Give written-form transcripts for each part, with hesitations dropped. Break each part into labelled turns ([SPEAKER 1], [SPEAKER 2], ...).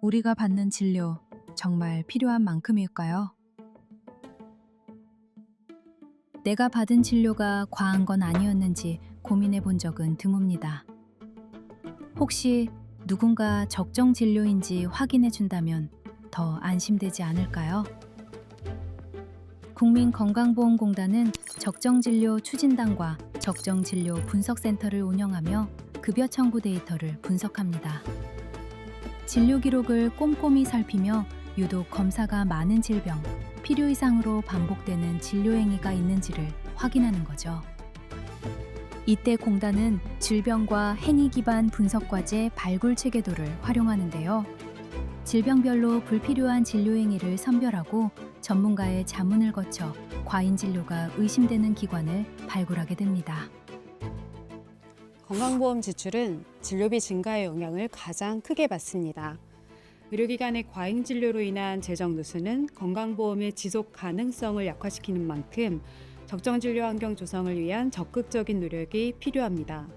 [SPEAKER 1] 우리가 받는 진료 정말 필요한 만큼일까요? 내가 받은 진료가 과한 건 아니었는지 고민해 본 적은 드뭅니다. 혹시 누군가 적정 진료인지 확인해 준다면 더 안심되지 않을까요? 국민건강보험공단은 적정진료 추진단과 적정진료 분석센터를 운영하며 급여 청구 데이터를 분석합니다. 진료 기록을 꼼꼼히 살피며 유독 검사가 많은 질병, 필요 이상으로 반복되는 진료 행위가 있는지를 확인하는 거죠. 이때 공단은 질병과 행위 기반 분석 과제 발굴 체계도를 활용하는데요. 질병별로 불필요한 진료 행위를 선별하고 전문가의 자문을 거쳐 과잉 진료가 의심되는 기관을 발굴하게 됩니다.
[SPEAKER 2] 건강보험 지출은 진료비 증가의 영향을 가장 크게 받습니다. 의료기관의 과잉 진료로 인한 재정 누수는 건강보험의 지속 가능성을 약화시키는 만큼 적정 진료 환경 조성을 위한 적극적인 노력이 필요합니다.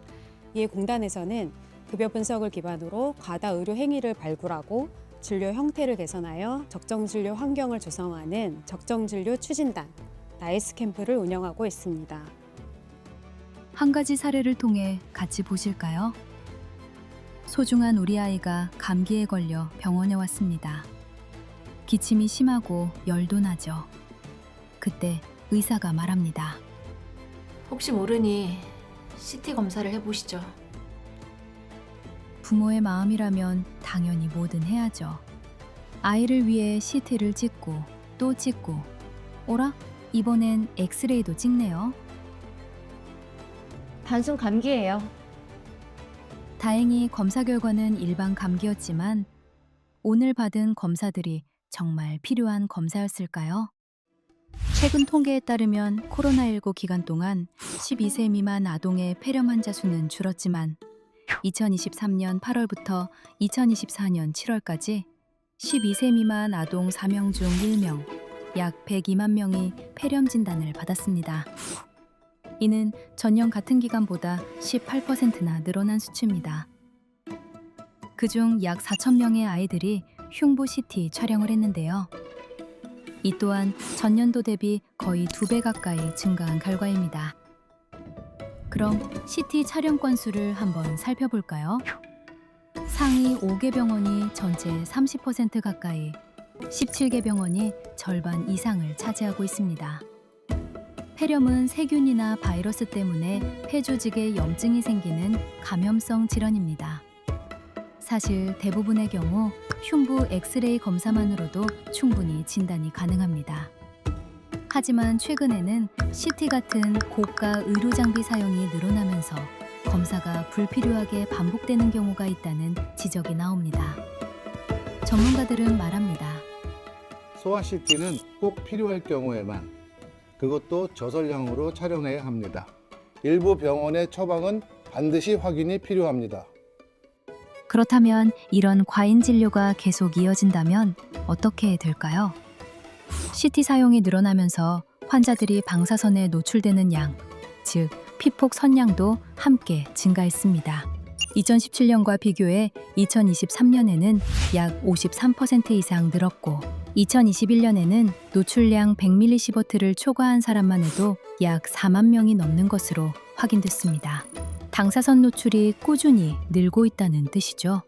[SPEAKER 2] 이에 공단에서는 급여 분석을 기반으로 과다 의료 행위를 발굴하고 진료 형태를 개선하여 적정 진료 환경을 조성하는 적정 진료 추진단, 나이스 캠프를 운영하고 있습니다.
[SPEAKER 1] 한 가지 사례를 통해 같이 보실까요? 소중한 우리 아이가 감기에 걸려 병원에 왔습니다. 기침이 심하고 열도 나죠. 그때 의사가 말합니다.
[SPEAKER 3] 혹시 모르니 CT 검사를 해보시죠.
[SPEAKER 1] 부모의 마음이라면 당연히 뭐든 해야죠. 아이를 위해 CT를 찍고 또 찍고, 오라? 이번엔 엑스레이도 찍네요.
[SPEAKER 4] 단순 감기예요.
[SPEAKER 1] 다행히 검사 결과는 일반 감기였지만 오늘 받은 검사들이 정말 필요한 검사였을까요? 최근 통계에 따르면 코로나19 기간 동안 12세 미만 아동의 폐렴 환자 수는 줄었지만 2023년 8월부터 2024년 7월까지 12세 미만 아동 4명 중 1명, 약 102만 명이 폐렴 진단을 받았습니다. 이는 전년 같은 기간보다 18%나 늘어난 수치입니다. 그중 약 4천 명의 아이들이 흉부 CT 촬영을 했는데요. 이 또한 전년도 대비 거의 2배 가까이 증가한 결과입니다. 그럼 CT 촬영 건수를 한번 살펴볼까요? 상위 5개 병원이 전체 30% 가까이, 17개 병원이 절반 이상을 차지하고 있습니다. 폐렴은 세균이나 바이러스 때문에 폐 조직에 염증이 생기는 감염성 질환입니다. 사실 대부분의 경우 흉부 엑스레이 검사만으로도 충분히 진단이 가능합니다. 하지만 최근에는 CT 같은 고가 의료 장비 사용이 늘어나면서 검사가 불필요하게 반복되는 경우가 있다는 지적이 나옵니다. 전문가들은 말합니다.
[SPEAKER 5] 소아 CT는 꼭 필요할 경우에만, 그것도 저설량으로 촬영해야 합니다. 일부 병원의 처방은 반드시 확인이 필요합니다.
[SPEAKER 1] 그렇다면 이런 과잉 진료가 계속 이어진다면 어떻게 될까요? CT 사용이 늘어나면서 환자들이 방사선에 노출되는 양, 즉 피폭 선량도 함께 증가했습니다. 2017년과 비교해 2023년에는 약 53% 이상 늘었고 2021년에는 노출량 100mS를 초과한 사람만 해도 약 4만 명이 넘는 것으로 확인됐습니다. 방사선 노출이 꾸준히 늘고 있다는 뜻이죠.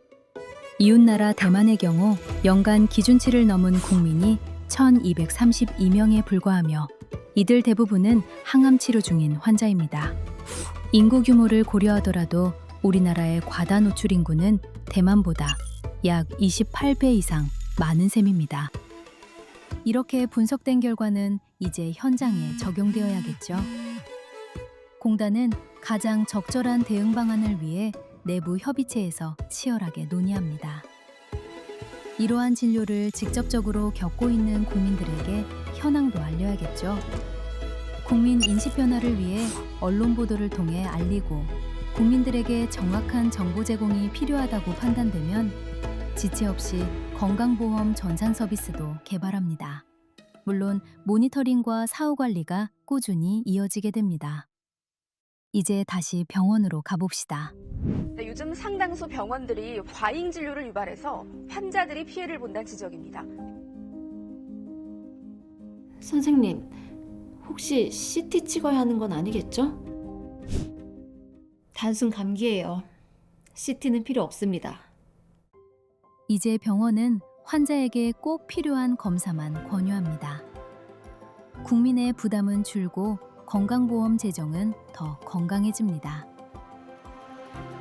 [SPEAKER 1] 이웃나라 대만의 경우 연간 기준치를 넘은 국민이 1,232명에 불과하며 이들 대부분은 항암 치료 중인 환자입니다. 인구 규모를 고려하더라도 우리나라의 과다 노출 인구는 대만보다 약 28배 이상 많은 셈입니다. 이렇게 분석된 결과는 이제 현장에 적용되어야겠죠. 공단은 가장 적절한 대응 방안을 위해 내부 협의체에서 치열하게 논의합니다. 이러한 진료를 직접적으로 겪고 있는 국민들에게 현황도 알려야겠죠. 국민 인식 변화를 위해 언론 보도를 통해 알리고 국민들에게 정확한 정보 제공이 필요하다고 판단되면 지체 없이 건강보험 전산 서비스도 개발합니다. 물론 모니터링과 사후 관리가 꾸준히 이어지게 됩니다. 이제 다시 병원으로 가봅시다.
[SPEAKER 4] 네, 요즘 상당수 병원들이 과잉 진료를 유발해서 환자들이 피해를 본다는 지적입니다.
[SPEAKER 3] 선생님, 혹시 CT 찍어야 하는 건 아니겠죠? 단순 감기예요. CT는 필요 없습니다.
[SPEAKER 1] 이제 병원은 환자에게 꼭 필요한 검사만 권유합니다. 국민의 부담은 줄고 건강보험 재정은 더 건강해집니다.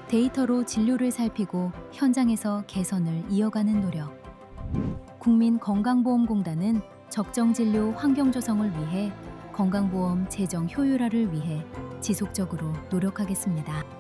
[SPEAKER 1] 데이터로 진료를 살피고 현장에서 개선을 이어가는 노력. 국민건강보험공단은 적정 진료 환경 조성을 위해 건강보험 재정 효율화를 위해 지속적으로 노력하겠습니다.